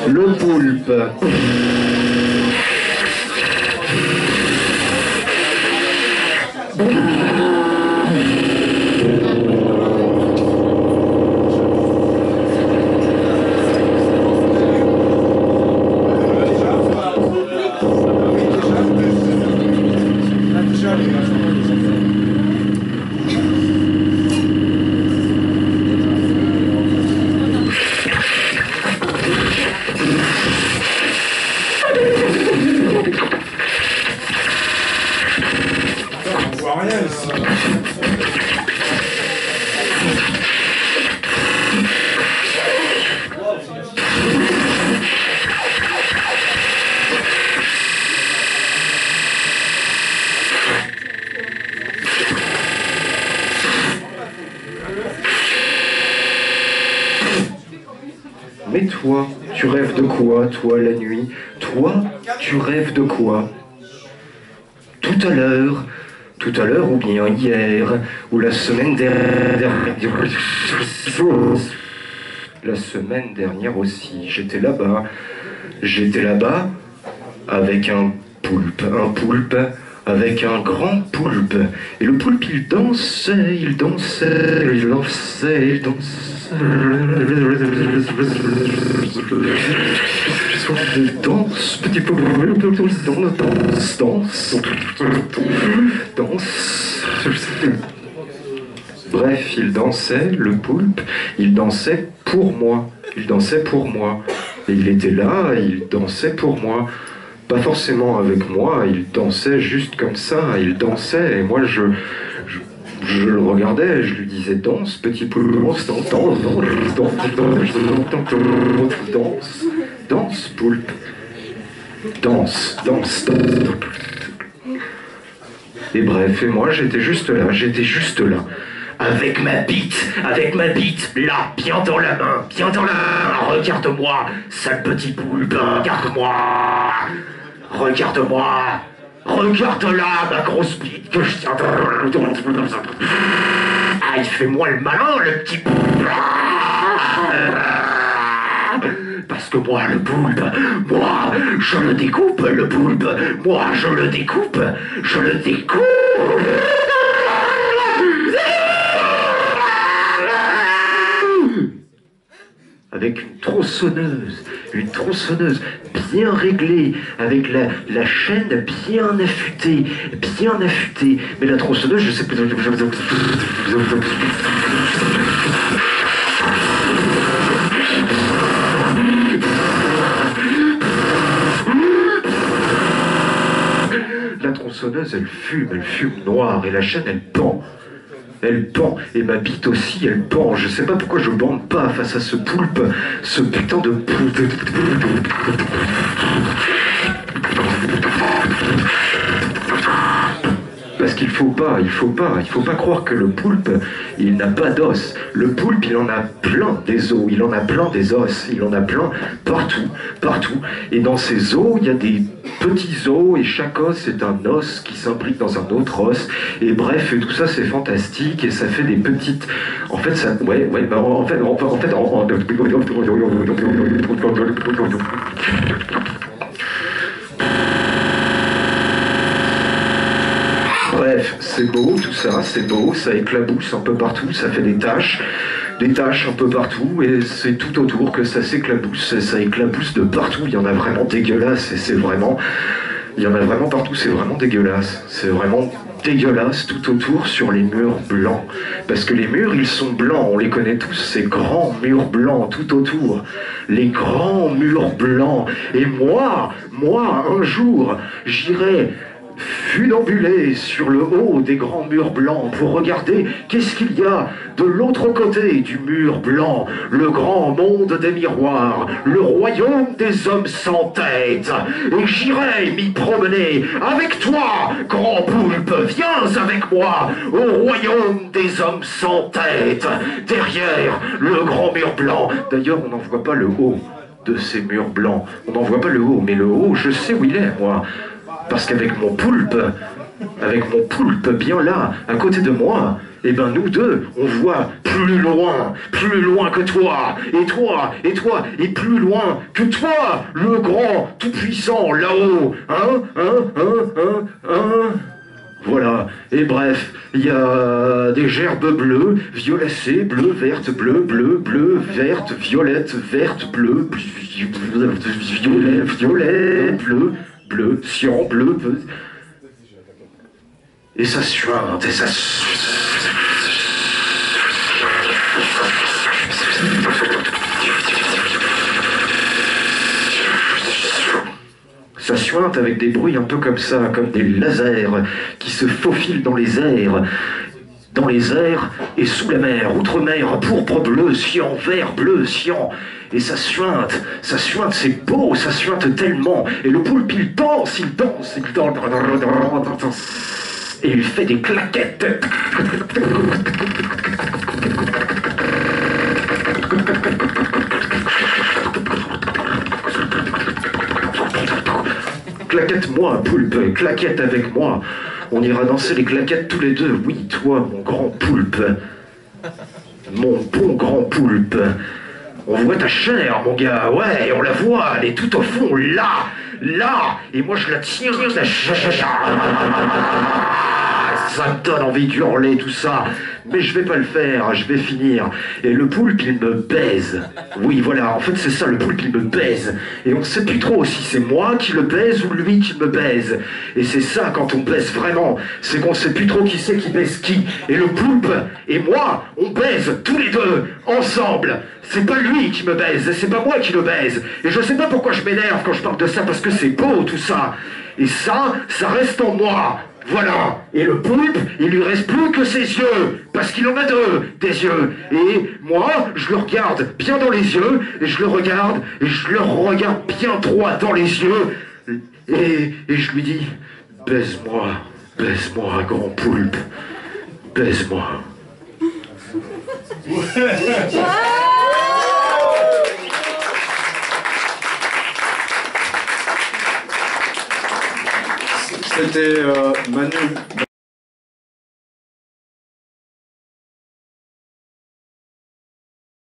Le poulpe. Mais toi, tu rêves de quoi, toi, la nuit? Toi, tu rêves de quoi? Tout à l'heure ou bien hier, ou la semaine dernière. La semaine dernière aussi, j'étais là-bas avec un poulpe avec un grand poulpe. Et le poulpe, il dansait. Danse, petit poulpe, danse. Bref, il dansait, le poulpe, il dansait pour moi. Et il était là, il dansait pour moi. Pas forcément avec moi, il dansait juste comme ça, il dansait, et moi je le regardais, je lui disais danse, petit poulpe, danse, poulpe, danse. Et bref, et moi j'étais juste là, avec ma bite, là, bien dans la main, regarde-moi, sale petit poulpe, regarde-la, ma grosse bite que je tiens. Ah, il fait moi le malin, le petit poulpe. Parce que moi, le poulpe, je le découpe, je le découpe. Avec une tronçonneuse bien réglée, avec la chaîne bien affûtée. Mais la tronçonneuse, je sais pas. La tronçonneuse, elle fume noire, et la chaîne, elle pend. Et ma bite aussi, elle pend. Je sais pas pourquoi je bande pas face à ce poulpe, ce putain de poulpe. Parce qu'il faut pas croire que le poulpe, il n'a pas d'os. Le poulpe, il en a plein des os, il en a plein des os, il en a plein partout. Et dans ces os, il y a des petits os, et chaque os est un os qui s'imbrique dans un autre os. Et bref, et tout ça, c'est fantastique, et ça fait des petites... En fait, ça... Bref, c'est beau tout ça, ça éclabousse un peu partout, ça fait des taches un peu partout, et c'est tout autour que ça s'éclabousse, ça éclabousse de partout, il y en a vraiment dégueulasse, il y en a vraiment partout, c'est vraiment dégueulasse tout autour sur les murs blancs, parce que les murs ils sont blancs, on les connaît tous, ces grands murs blancs tout autour, les grands murs blancs, et moi un jour j'irai funambuler sur le haut des grands murs blancs pour regarder qu'est-ce qu'il y a de l'autre côté du mur blanc, le grand monde des miroirs, le royaume des hommes sans tête. Et j'irai m'y promener avec toi, grand poulpe, viens avec moi au royaume des hommes sans tête, derrière le grand mur blanc. D'ailleurs, on n'en voit pas le haut. de ces murs blancs. On n'en voit pas le haut, mais le haut, je sais où il est, moi. Parce qu'avec mon poulpe bien là, à côté de moi, eh ben nous deux, on voit plus loin que toi, et toi, et plus loin que toi, le grand, tout-puissant, là-haut, Voilà, et bref, il y a des gerbes bleues, violacées, bleu, verte, bleu, verte, violette, verte, bleu, violet, bleu, cyan, bleu, et ça suinte, et ça suinte avec des bruits un peu comme ça, comme des lasers qui se faufilent dans les airs et sous la mer, outre-mer, pourpre, bleu, cyan, vert, bleu, cyan. Et ça suinte, c'est beau, ça suinte tellement. Et le poulpe, il danse, et il fait des claquettes. Claquette-moi, poulpe, claquette avec moi. On ira danser les claquettes tous les deux. Oui, toi, mon grand poulpe. Mon bon grand poulpe. On voit ta chair, mon gars. Ouais, on la voit. Elle est tout au fond, là. Et moi, je la tiens. Ça me donne envie d'hurler, tout ça. Mais je vais pas le faire, je vais finir. Et le poulpe, il me baise. Oui, voilà, en fait, c'est ça, le poulpe, il me baise. Et on sait plus trop si c'est moi qui le baise ou lui qui me baise. Et c'est ça, quand on baise vraiment, c'est qu'on sait plus trop qui c'est qui baise qui. Et le poulpe et moi, on baise tous les deux, ensemble. C'est pas lui qui me baise, c'est pas moi qui le baise. Et je sais pas pourquoi je m'énerve quand je parle de ça, parce que c'est beau, tout ça. Et ça reste en moi. Voilà, et le poulpe, il lui reste plus que ses yeux, parce qu'il en a deux, des yeux. Et moi, je le regarde bien dans les yeux, et je le regarde bien droit dans les yeux, et je lui dis, baise-moi, grand poulpe, baise-moi. C'était Manu.